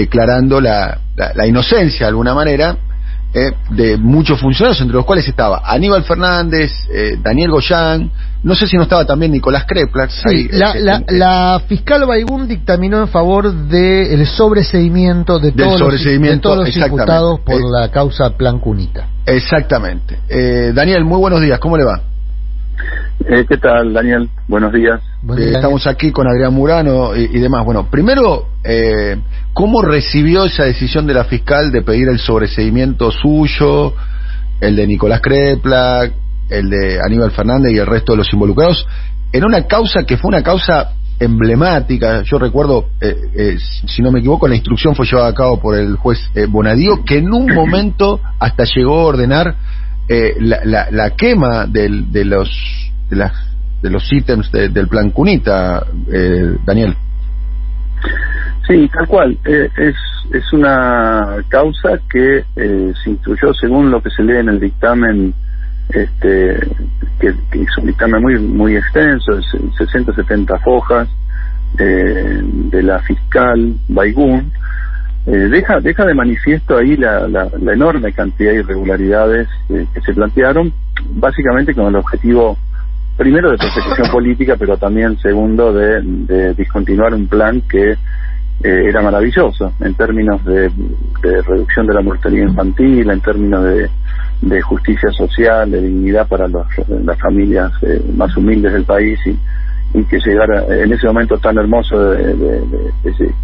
declarando la inocencia de alguna manera de muchos funcionarios, entre los cuales estaba Aníbal Fernández, Daniel Goyán, no sé si no estaba también Nicolás Kreplak. Sí, la fiscal Baigún dictaminó en favor del sobreseimiento de todos los imputados por la causa Plan Cunita. Exactamente. Daniel, muy buenos días, ¿cómo le va? ¿Qué tal, Daniel? Buenos días. Estamos aquí con Adrián Murano y demás. Bueno, primero, ¿cómo recibió esa decisión de la fiscal de pedir el sobreseimiento suyo, el de Nicolás Kreplak, el de Aníbal Fernández y el resto de los involucrados, en una causa que fue una causa emblemática? Yo recuerdo, si no me equivoco, la instrucción fue llevada a cabo por el juez Bonadío, que en un momento hasta llegó a ordenar la quema de los ítems del Plan Cunita, Daniel. Sí, tal cual. Es una causa que se instruyó según lo que se lee en el dictamen, que es un dictamen muy extenso, 60-70 hojas, de la fiscal Baigún. Deja de manifiesto ahí la enorme cantidad de irregularidades que se plantearon, básicamente con el objetivo, primero, de persecución política, pero también, segundo, de discontinuar un plan que era maravilloso en términos de reducción de la mortalidad infantil, en términos de justicia social, de dignidad para las familias más humildes del país, y que llegara en ese momento tan hermoso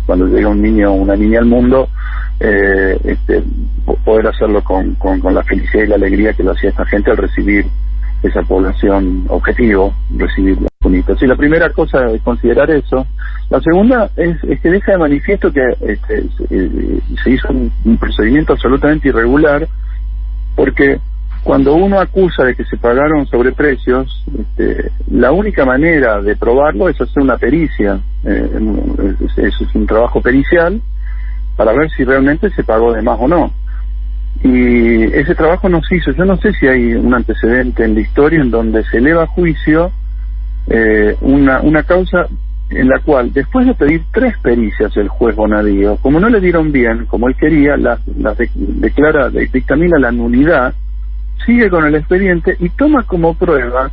cuando llega un niño o una niña al mundo, poder hacerlo con la felicidad y la alegría que lo hacía esta gente al recibir esa población objetivo, recibir las cunitas. Y la primera cosa es considerar eso. La segunda es que deja de manifiesto que se hizo un procedimiento absolutamente irregular, porque cuando uno acusa de que se pagaron sobreprecios, la única manera de probarlo es hacer una pericia. Eso es un trabajo pericial para ver si realmente se pagó de más o no. Y ese trabajo no se hizo. Yo no sé si hay un antecedente en la historia en donde se eleva a juicio una causa en la cual, después de pedir 3 pericias el juez Bonadío, como no le dieron bien, como él quería, dictamina la nulidad, sigue con el expediente y toma como prueba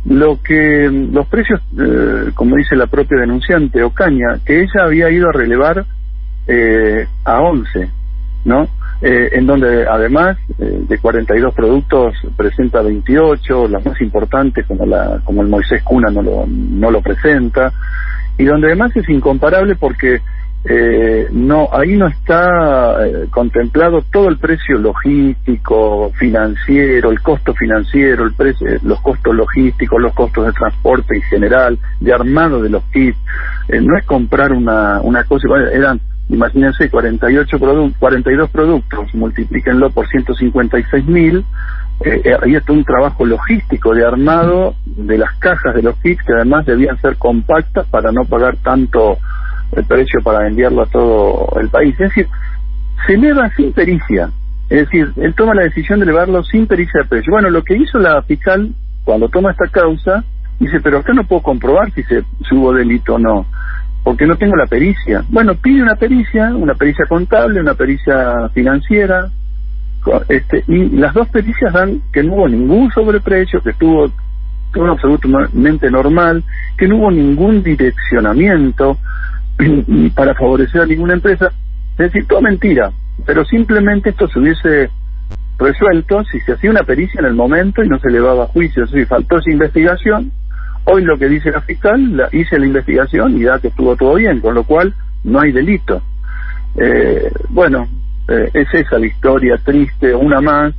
lo que los precios, como dice la propia denunciante Ocaña, que ella había ido a relevar a 11, ¿no? En donde además de 42 productos presenta 28, las más importantes como el Moisés Cuna no lo presenta, y donde además es incomparable porque ahí no está contemplado todo el precio logístico, financiero, el costo financiero, los costos logísticos, los costos de transporte en general, de armado de los kits. No es comprar una cosa, eran, imagínense, 42 productos, multiplíquenlo por 156.000, había todo un trabajo logístico de armado de las cajas de los kits, que además debían ser compactas para no pagar tanto el precio para enviarlo a todo el país. Es decir, se eleva sin pericia. Es decir, él toma la decisión de elevarlo sin pericia de precio. Bueno, lo que hizo la fiscal cuando toma esta causa, dice, pero acá no puedo comprobar si hubo delito o no, porque no tengo la pericia. Bueno, pide una pericia contable, una pericia financiera, y las 2 pericias dan que no hubo ningún sobreprecio, que estuvo todo absolutamente normal, que no hubo ningún direccionamiento para favorecer a ninguna empresa. Es decir, todo mentira, pero simplemente esto se hubiese resuelto si se hacía una pericia en el momento y no se elevaba a juicio. Es decir, faltó esa investigación. Hoy lo que dice la fiscal, hice la investigación y da que estuvo todo bien, con lo cual no hay delito. Es esa la historia triste, una más,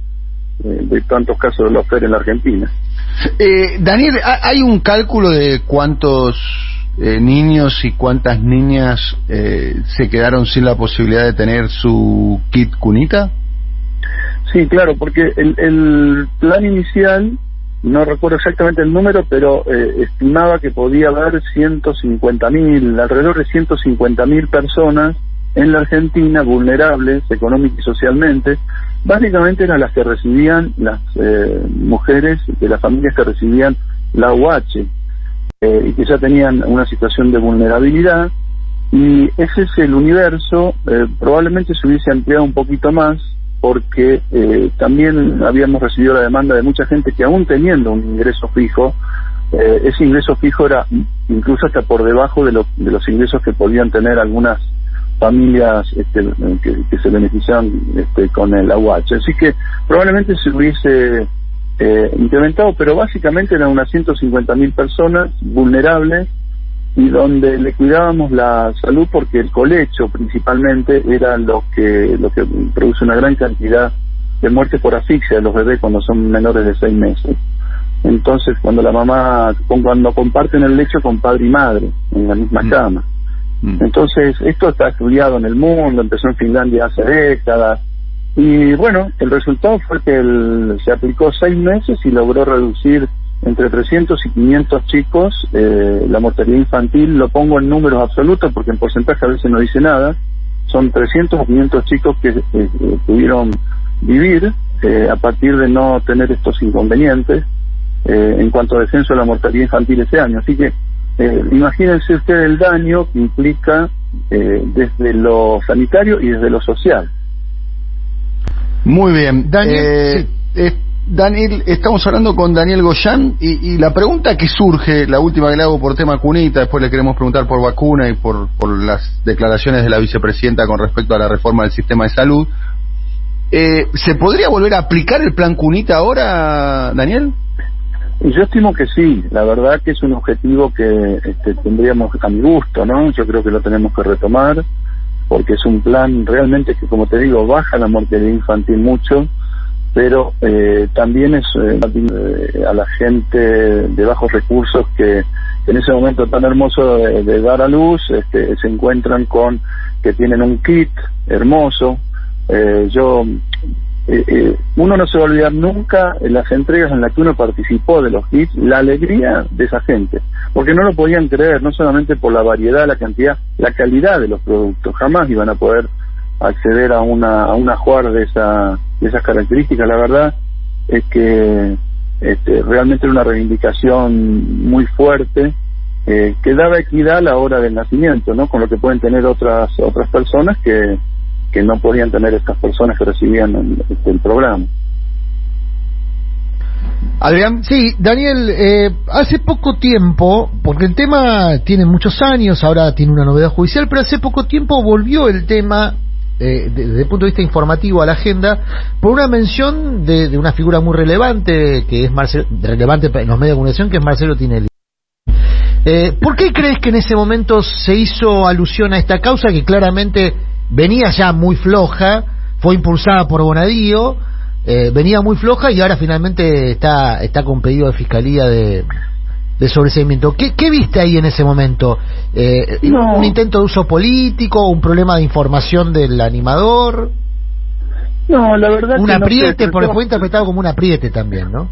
de tantos casos de lawfare en la Argentina. Daniel, ¿hay un cálculo de cuántos niños y cuántas niñas se quedaron sin la posibilidad de tener su kit cunita? Sí, claro, porque el plan inicial, no recuerdo exactamente el número, pero estimaba que podía haber 150.000, alrededor de 150.000 personas en la Argentina vulnerables económica y socialmente. Básicamente eran las que recibían, las mujeres de las familias que recibían la UH, y que ya tenían una situación de vulnerabilidad, Y ese es el universo. Probablemente se hubiese ampliado un poquito más, porque también habíamos recibido la demanda de mucha gente que, aún teniendo un ingreso fijo, ese ingreso fijo era incluso hasta por debajo de los ingresos que podían tener algunas familias que se beneficiaban con el AUH. Así que probablemente se hubiese incrementado, pero básicamente eran unas 150.000 personas vulnerables, y donde le cuidábamos la salud, porque el colecho principalmente era lo que produce una gran cantidad de muertes por asfixia de los bebés cuando son menores de 6 meses. Entonces, cuando comparten el lecho con padre y madre en la misma cama. Entonces, esto está estudiado en el mundo, empezó en Finlandia hace décadas, y bueno, el resultado fue que se aplicó 6 meses y logró reducir entre 300 y 500 chicos la mortalidad infantil. Lo pongo en números absolutos porque en porcentaje a veces no dice nada. Son 300 o 500 chicos que pudieron vivir a partir de no tener estos inconvenientes en cuanto a descenso de la mortalidad infantil ese año. Así que imagínense ustedes el daño que implica desde lo sanitario y desde lo social. Muy bien, Daniel. Daniel, estamos hablando con Daniel Goyan, y la pregunta que surge, la última que le hago por tema cunita, después le queremos preguntar por vacuna y por las declaraciones de la vicepresidenta con respecto a la reforma del sistema de salud. ¿Se podría volver a aplicar el plan cunita ahora, Daniel? Yo estimo que sí. La verdad que es un objetivo que tendríamos a mi gusto, ¿no? Yo creo que lo tenemos que retomar, porque es un plan realmente que, como te digo, baja la mortalidad infantil mucho, pero también es a la gente de bajos recursos que en ese momento tan hermoso de dar a luz se encuentran con que tienen un kit hermoso. Uno no se va a olvidar nunca en las entregas en las que uno participó de los kits, la alegría de esa gente, porque no lo podían creer, no solamente por la variedad, la cantidad, la calidad de los productos. Jamás iban a poder acceder a una ajuar de esas características. La verdad es que realmente era una reivindicación muy fuerte, que daba equidad a la hora del nacimiento, ¿no? Con lo que pueden tener otras personas que no podían tener estas personas que recibían el programa. Adrián. Sí, Daniel, hace poco tiempo, porque el tema tiene muchos años, ahora tiene una novedad judicial, pero hace poco tiempo volvió el tema desde el punto de vista informativo a la agenda por una mención de una figura muy relevante, que es relevante en los medios de comunicación, que es Marcelo Tinelli. ¿Por qué crees que en ese momento se hizo alusión a esta causa que claramente venía ya muy floja, fue impulsada por Bonadío, venía muy floja y ahora finalmente está con pedido de fiscalía de sobreseimiento? ¿Qué viste ahí en ese momento? ¿Un intento de uso político, un problema de información del animador? No, la verdad un que apriete, porque fue interpretado como un apriete también, ¿no?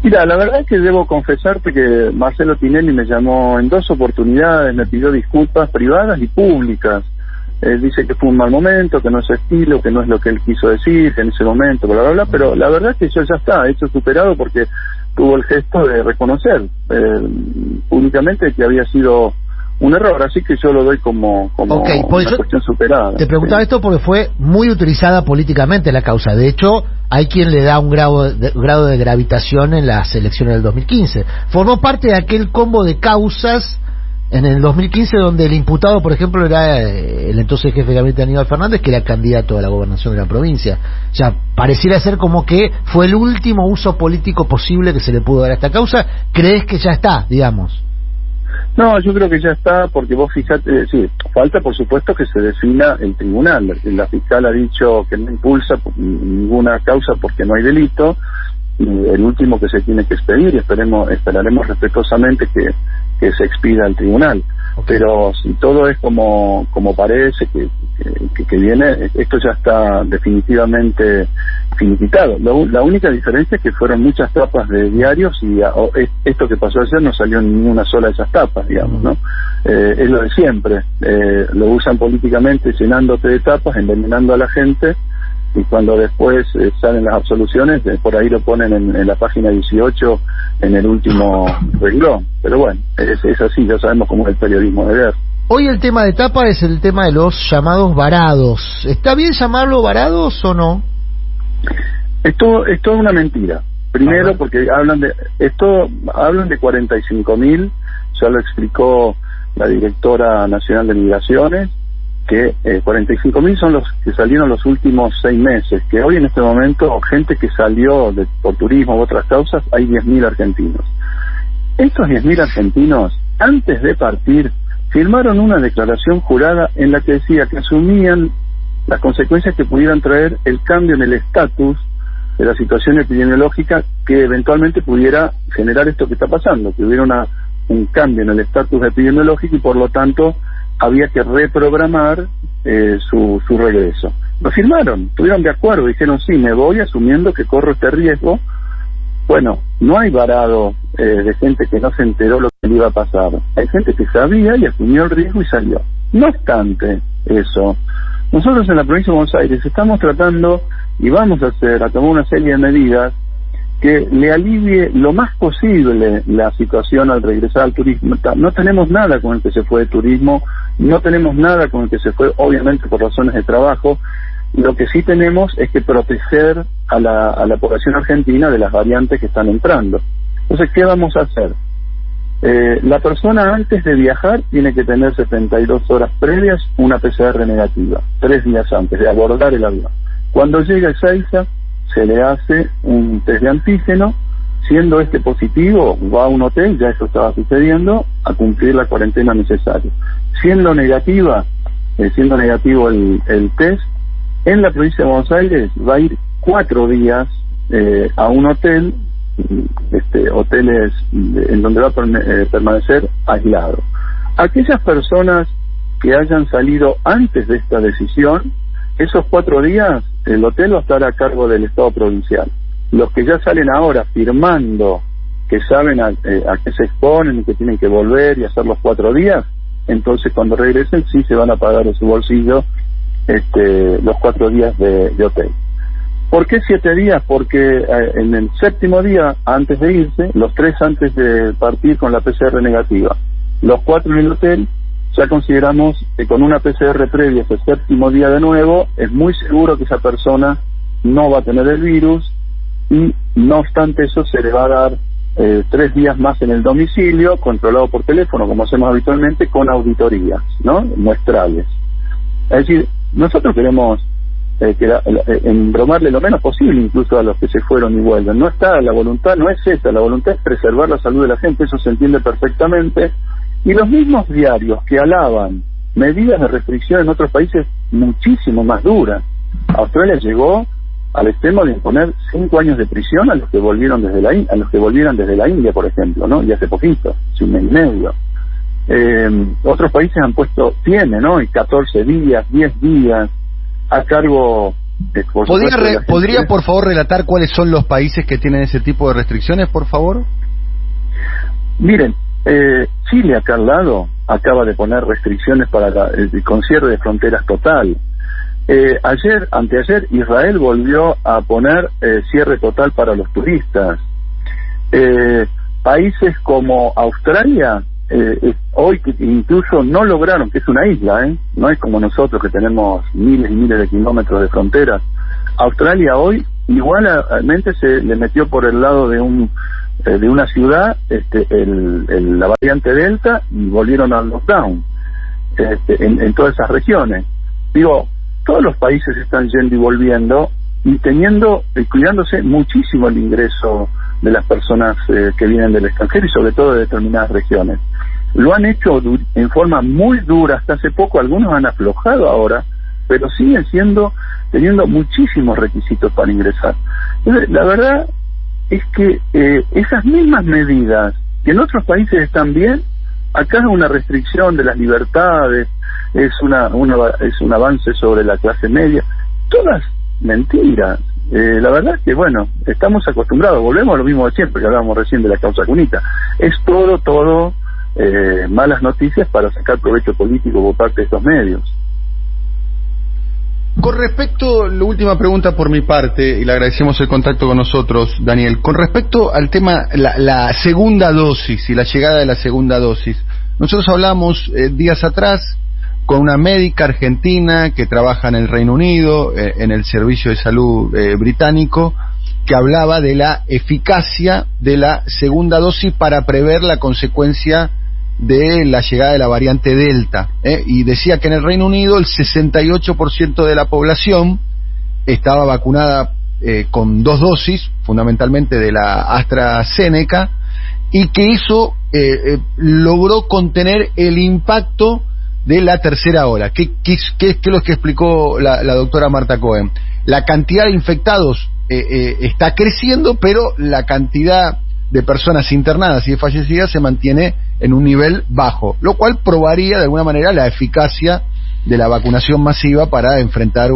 Mira, la verdad es que debo confesarte que Marcelo Tinelli me llamó en 2 oportunidades, me pidió disculpas privadas y públicas. Dice que fue un mal momento, que no es su estilo, que no es lo que él quiso decir en ese momento, bla, bla, bla, pero la verdad es que eso ya está, hecho superado, porque tuvo el gesto de reconocer públicamente que había sido un error, así que yo lo doy como una cuestión superada. Te preguntaba esto porque fue muy utilizada políticamente la causa. De hecho, hay quien le da un grado de gravitación en las elecciones del 2015. Formó parte de aquel combo de causas en el 2015 donde el imputado, por ejemplo, era el entonces jefe de gabinete Aníbal Fernández, que era candidato a la gobernación de la provincia. O sea, pareciera ser como que fue el último uso político posible que se le pudo dar a esta causa. ¿Crees que ya está, digamos? No, yo creo que ya está, porque vos fijate, sí, falta por supuesto que se defina el tribunal. La fiscal ha dicho que no impulsa ninguna causa porque no hay delito, y el último que se tiene que expedir, esperaremos respetuosamente que se expida al tribunal. Okay. Pero si todo es como parece que viene, esto ya está definitivamente finiquitado. La única diferencia es que fueron muchas tapas de diarios y esto que pasó ayer no salió en ninguna sola de esas tapas, digamos, ¿no? Es lo de siempre. Lo usan políticamente, llenándote de tapas, envenenando a la gente, y cuando después salen las absoluciones, por ahí lo ponen en la página 18 en el último renglón. Pero bueno, es así, ya sabemos cómo es el periodismo de guerra. Hoy el tema de tapa es el tema de los llamados varados. ¿Está bien llamarlo varados o no? Esto es toda una mentira. Primero, porque hablan de 45.000, ya lo explicó la directora nacional de migraciones, que 45.000 son los que salieron los últimos 6 meses, que hoy en este momento, gente que salió por turismo u otras causas, hay 10.000 argentinos. Estos 10.000 argentinos, antes de partir, firmaron una declaración jurada en la que decía que asumían las consecuencias que pudieran traer el cambio en el estatus de la situación epidemiológica que eventualmente pudiera generar esto que está pasando, que hubiera un cambio en el estatus epidemiológico y por lo tanto había que reprogramar su regreso. Lo firmaron, estuvieron de acuerdo, dijeron sí, me voy asumiendo que corro este riesgo. Bueno, no hay varado de gente que no se enteró lo que le iba a pasar. Hay gente que sabía y asumió el riesgo y salió. No obstante eso, nosotros en la provincia de Buenos Aires estamos tratando y vamos a tomar una serie de medidas que le alivie lo más posible la situación al regresar al turismo. No tenemos nada con el que se fue de turismo, no tenemos nada con el que se fue, obviamente por razones de trabajo. Lo que sí tenemos es que proteger a la población argentina de las variantes que están entrando. Entonces, ¿qué vamos a hacer? La persona antes de viajar tiene que tener 72 horas previas una PCR negativa, 3 días antes de abordar el avión. Cuando llega a Ezeiza, se le hace un test de antígeno, siendo este positivo, va a un hotel, ya eso estaba sucediendo, a cumplir la cuarentena necesaria. Siendo negativo el test, en la provincia de Buenos Aires va a ir 4 días a un hotel, hoteles en donde va a permanecer aislado. Aquellas personas que hayan salido antes de esta decisión, esos 4 días el hotel va a estar a cargo del Estado provincial. Los que ya salen ahora firmando que saben a qué se exponen y que tienen que volver y hacer los 4 días, entonces cuando regresen sí se van a pagar de su bolsillo los 4 días de hotel. ¿Por qué 7 días? Porque en el 7º día antes de irse, los 3 antes de partir con la PCR negativa, los 4 en el hotel, ya consideramos que con una PCR previa ese 7º día de nuevo, es muy seguro que esa persona no va a tener el virus y no obstante eso se le va a dar 3 días más en el domicilio, controlado por teléfono como hacemos habitualmente, con auditorías, ¿no? Muestrales. Es decir, nosotros queremos embromarle lo menos posible incluso a los que se fueron y vuelven. No está la voluntad, no es esa, la voluntad es preservar la salud de la gente, eso se entiende perfectamente. Y los mismos diarios que alaban medidas de restricción en otros países muchísimo más duras. Australia llegó al extremo de imponer 5 años de prisión a los que volvieron desde la India, por ejemplo, ¿no? Y hace poquito, hace 1 mes y medio. Otros países han tienen, ¿no? Y 14 días, 10 días a cargo de... ¿Podría por favor relatar cuáles son los países que tienen ese tipo de restricciones, por favor? Miren, Chile acá al lado acaba de poner restricciones para con cierre de fronteras total. Anteayer Israel volvió a poner cierre total para los turistas. Países como Australia hoy que incluso no lograron, que es una isla, no es como nosotros que tenemos miles y miles de kilómetros de fronteras. Australia hoy igualmente se le metió por el lado de una ciudad la variante Delta y volvieron al lockdown en todas esas regiones. Digo, todos los países están yendo y volviendo y cuidándose muchísimo el ingreso de las personas que vienen del extranjero y sobre todo de determinadas regiones. Lo han hecho en forma muy dura hasta hace poco, algunos han aflojado ahora, pero siguen teniendo muchísimos requisitos para ingresar. Entonces, la verdad es que esas mismas medidas que en otros países están bien, acá es una restricción de las libertades, es un avance sobre la clase media, todas mentiras. La verdad es que bueno, estamos acostumbrados, volvemos a lo mismo de siempre que hablábamos recién de la causa cunita, es todo malas noticias para sacar provecho político por parte de estos medios. Con respecto, la última pregunta por mi parte, y le agradecemos el contacto con nosotros, Daniel. Con respecto al tema, la segunda dosis y la llegada de la segunda dosis, Nosotros hablamos días atrás con una médica argentina que trabaja en el Reino Unido, en el Servicio de Salud británico, que hablaba de la eficacia de la segunda dosis para prever la consecuencia de la llegada de la variante Delta, y decía que en el Reino Unido el 68% de la población estaba vacunada con 2 dosis, fundamentalmente de la AstraZeneca, y que eso logró contener el impacto de la tercera ola. ¿Qué es lo que explicó la doctora Marta Cohen? La cantidad de infectados está creciendo, pero la cantidad de personas internadas y de fallecidas se mantiene en un nivel bajo, lo cual probaría de alguna manera la eficacia de la vacunación masiva para enfrentar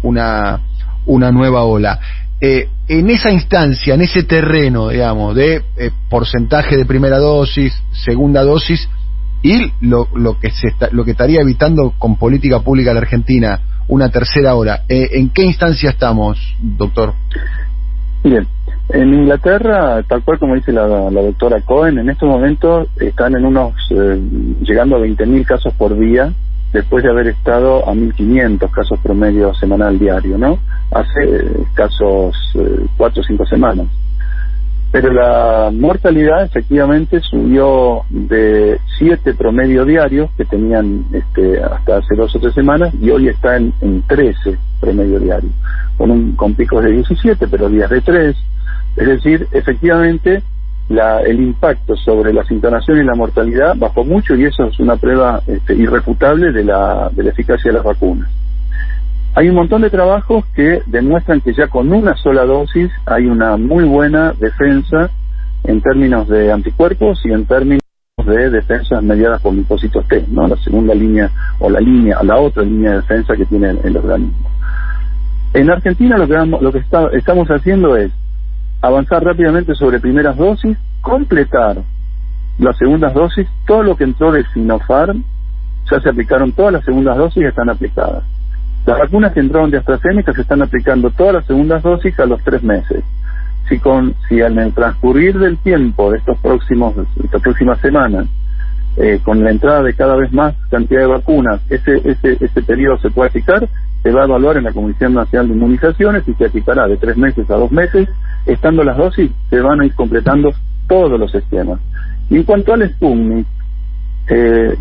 una nueva ola. En esa instancia, en ese terreno, digamos, de porcentaje de primera dosis, segunda dosis, y lo que estaría evitando con política pública la Argentina una tercera ola, ¿en qué instancia estamos, doctor? Bien, en Inglaterra, tal cual como dice la doctora Cohen, en estos momentos están en llegando a 20.000 casos por día, después de haber estado a 1.500 casos promedio semanal diario, ¿no? Hace escasos 4 o 5 semanas. Pero la mortalidad efectivamente subió de 7 promedio diarios que tenían hasta hace 2 o 3 semanas, y hoy está en 13 promedio diarios, con picos de 17, pero días de 3. Es decir, efectivamente el impacto sobre las internaciones y la mortalidad bajó mucho, y eso es una prueba irrefutable de la eficacia de las vacunas. Hay un montón de trabajos que demuestran que ya con una sola dosis hay una muy buena defensa en términos de anticuerpos y en términos de defensas mediadas por linfocitos T, ¿no? La segunda línea o la otra línea de defensa que tiene el organismo. En Argentina lo que estamos haciendo es avanzar rápidamente sobre primeras dosis, completar las segundas dosis. Todo lo que entró de Sinopharm ya se aplicaron, todas las segundas dosis están aplicadas. Las vacunas que entraron de AstraZeneca se están aplicando todas las segundas dosis a los 3 meses. Si en el transcurrir del tiempo de estas próximas semanas, con la entrada de cada vez más cantidad de vacunas, ese periodo se puede aplicar, se va a evaluar en la Comisión Nacional de Inmunizaciones y se aplicará de 3 meses a 2 meses. Estando las dosis, se van a ir completando todos los esquemas. Y en cuanto al Sputnik,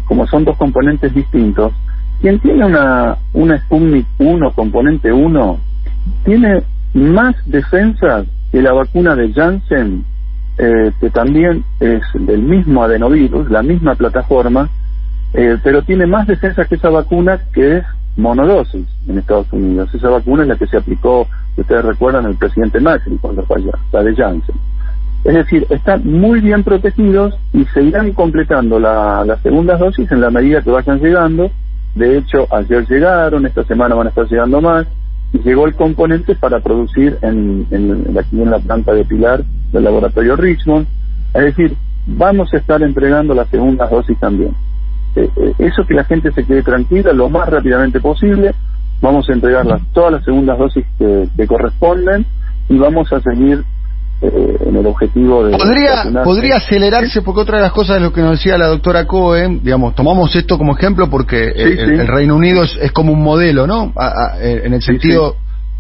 como son 2 componentes distintos, quien tiene una Sputnik 1, componente 1, tiene más defensas que la vacuna de Janssen, que también es del mismo adenovirus, la misma plataforma, pero tiene más defensas que esa vacuna, que es monodosis en Estados Unidos. Esa vacuna es la que se aplicó, si ustedes recuerdan, el presidente Macri cuando fue allá, la de Janssen. Es decir, están muy bien protegidos y se irán completando las segundas dosis en la medida que vayan llegando. De hecho, ayer llegaron, esta semana van a estar llegando más, y llegó el componente para producir aquí en la planta de Pilar del laboratorio Richmond. Es decir, vamos a estar entregando las segundas dosis también. Eso, que la gente se quede tranquila lo más rápidamente posible. Vamos a entregar todas las segundas dosis que corresponden, y vamos a seguir en el objetivo de... ¿Podría acelerarse? Porque otra de las cosas de lo que nos decía la doctora Cohen, digamos, tomamos esto como ejemplo porque el Reino Unido es como un modelo, ¿no? En el sentido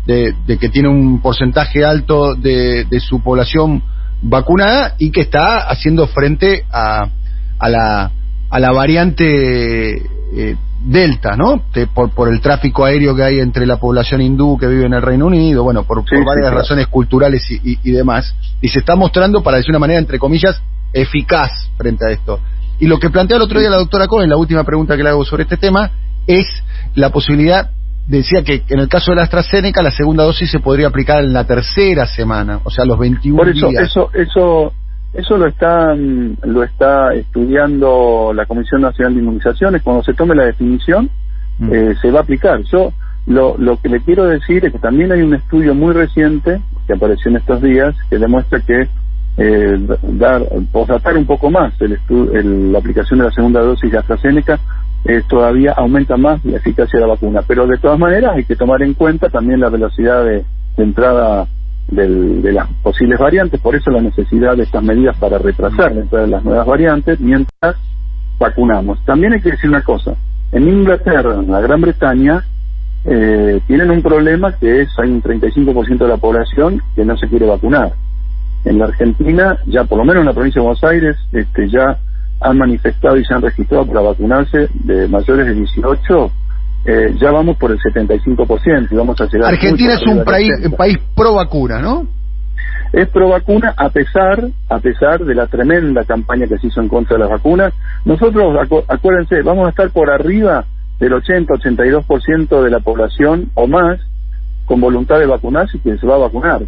de que tiene un porcentaje alto de su población vacunada, y que está haciendo frente a la variante Delta, ¿no? Por el tráfico aéreo que hay entre la población hindú que vive en el Reino Unido, bueno, por varias razones culturales y demás, y se está mostrando, para decir una manera, entre comillas, eficaz frente a esto. Y lo que plantea el otro día la doctora Cohen, la última pregunta que le hago sobre este tema, es la posibilidad, decía que en el caso de la AstraZeneca la segunda dosis se podría aplicar en la tercera semana, o sea, los 21 días. Eso lo está estudiando la Comisión Nacional de Inmunizaciones. Cuando se tome la definición, se va a aplicar. Yo lo que le quiero decir es que también hay un estudio muy reciente que apareció en estos días que demuestra que posdatar un poco más la aplicación de la segunda dosis de AstraZeneca todavía aumenta más la eficacia de la vacuna. Pero de todas maneras hay que tomar en cuenta también la velocidad de entrada de las posibles variantes. Por eso la necesidad de estas medidas para retrasar la entrada de las nuevas variantes, mientras vacunamos. También hay que decir una cosa, en Inglaterra, en la Gran Bretaña, tienen un problema que es, hay un 35% de la población que no se quiere vacunar. En la Argentina, ya por lo menos en la provincia de Buenos Aires, ya han manifestado y se han registrado para vacunarse de mayores de 18, ya vamos por el 75% y vamos a llegar. Argentina es un país pro vacuna, ¿no? Es pro vacuna a pesar de la tremenda campaña que se hizo en contra de las vacunas. Nosotros, acuérdense, vamos a estar por arriba del 80-82% de la población o más con voluntad de vacunarse y que se va a vacunar.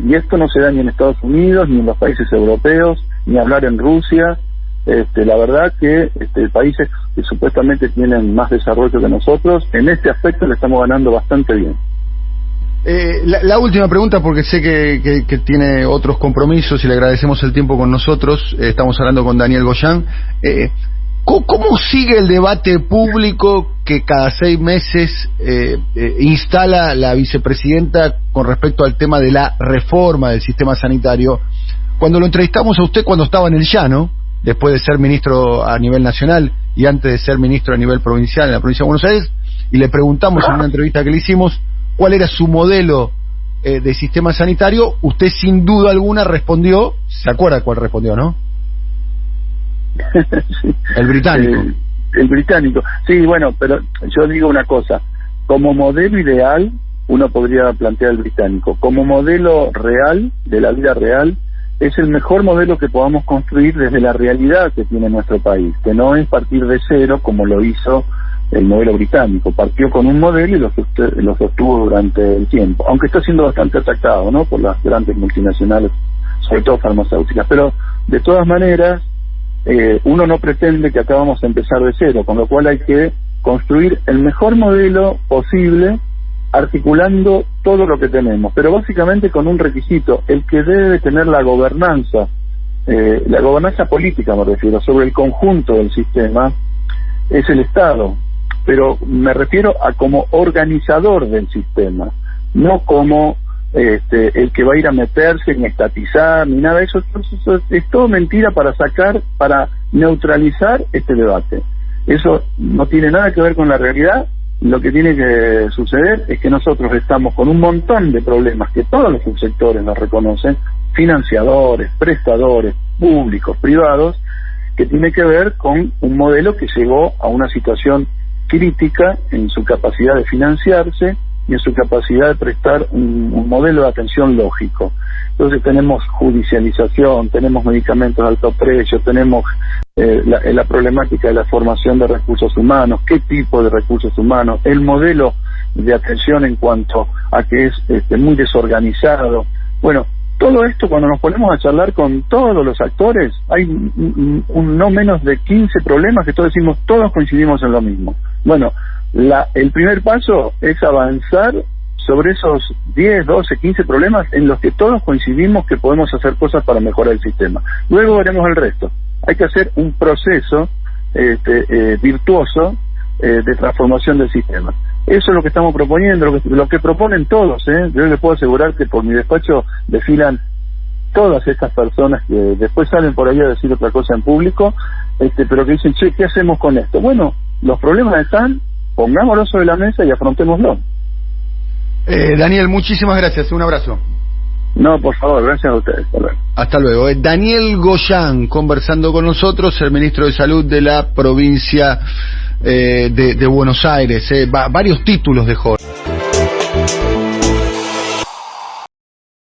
Y esto no se da ni en Estados Unidos, ni en los países europeos, ni hablar en Rusia. La verdad que países que supuestamente tienen más desarrollo que nosotros, en este aspecto le estamos ganando bastante bien. La última pregunta, porque sé que tiene otros compromisos y le agradecemos el tiempo con nosotros. Estamos hablando con Daniel Goyan. ¿Cómo sigue el debate público que cada 6 meses instala la vicepresidenta con respecto al tema de la reforma del sistema sanitario? Cuando lo entrevistamos a usted cuando estaba en el llano, después de ser ministro a nivel nacional y antes de ser ministro a nivel provincial en la provincia de Buenos Aires, y le preguntamos en una entrevista que le hicimos cuál era su modelo de sistema sanitario, usted sin duda alguna respondió, ¿se acuerda cuál respondió, no? Sí. El británico. El británico. Sí, bueno, pero yo digo una cosa, como modelo ideal uno podría plantear el británico, como modelo real, de la vida real, es el mejor modelo que podamos construir desde la realidad que tiene nuestro país, que no es partir de cero como lo hizo el modelo británico. Partió con un modelo y lo sostuvo durante el tiempo, aunque está siendo bastante atacado, ¿no?, por las grandes multinacionales, sobre todo farmacéuticas. Pero de todas maneras, uno no pretende que acá vamos a empezar de cero, con lo cual hay que construir el mejor modelo posible, articulando todo lo que tenemos, pero básicamente con un requisito: el que debe tener la gobernanza política, me refiero, sobre el conjunto del sistema, es el Estado, pero me refiero a como organizador del sistema, no como el que va a ir a meterse ni estatizar ni nada de eso. Es todo mentira para neutralizar este debate. Eso no tiene nada que ver con la realidad. Lo que tiene que suceder es que nosotros estamos con un montón de problemas que todos los subsectores nos reconocen, financiadores, prestadores, públicos, privados, que tiene que ver con un modelo que llegó a una situación crítica en su capacidad de financiarse y en su capacidad de prestar un modelo de atención lógico. Entonces tenemos judicialización, tenemos medicamentos de alto precio, tenemos la problemática de la formación de recursos humanos, qué tipo de recursos humanos, el modelo de atención en cuanto a que es muy desorganizado. Bueno, todo esto, cuando nos ponemos a charlar con todos los actores, hay no menos de 15 problemas que todos decimos, todos coincidimos en lo mismo. Bueno, el primer paso es avanzar sobre esos 10, 12, 15 problemas en los que todos coincidimos que podemos hacer cosas para mejorar el sistema. Luego veremos el resto. Hay que hacer un proceso virtuoso de transformación del sistema. Eso es lo que estamos proponiendo, lo que proponen todos. Yo les puedo asegurar que por mi despacho desfilan todas estas personas que después salen por ahí a decir otra cosa en público, pero que dicen, che, ¿qué hacemos con esto? Bueno, los problemas están, pongámoslos sobre la mesa y afrontémoslo. Daniel, muchísimas gracias, un abrazo. No, por favor, gracias a ustedes. Hasta luego. Daniel Goyan conversando con nosotros, el ministro de Salud de la provincia de Buenos Aires. Varios títulos dejó.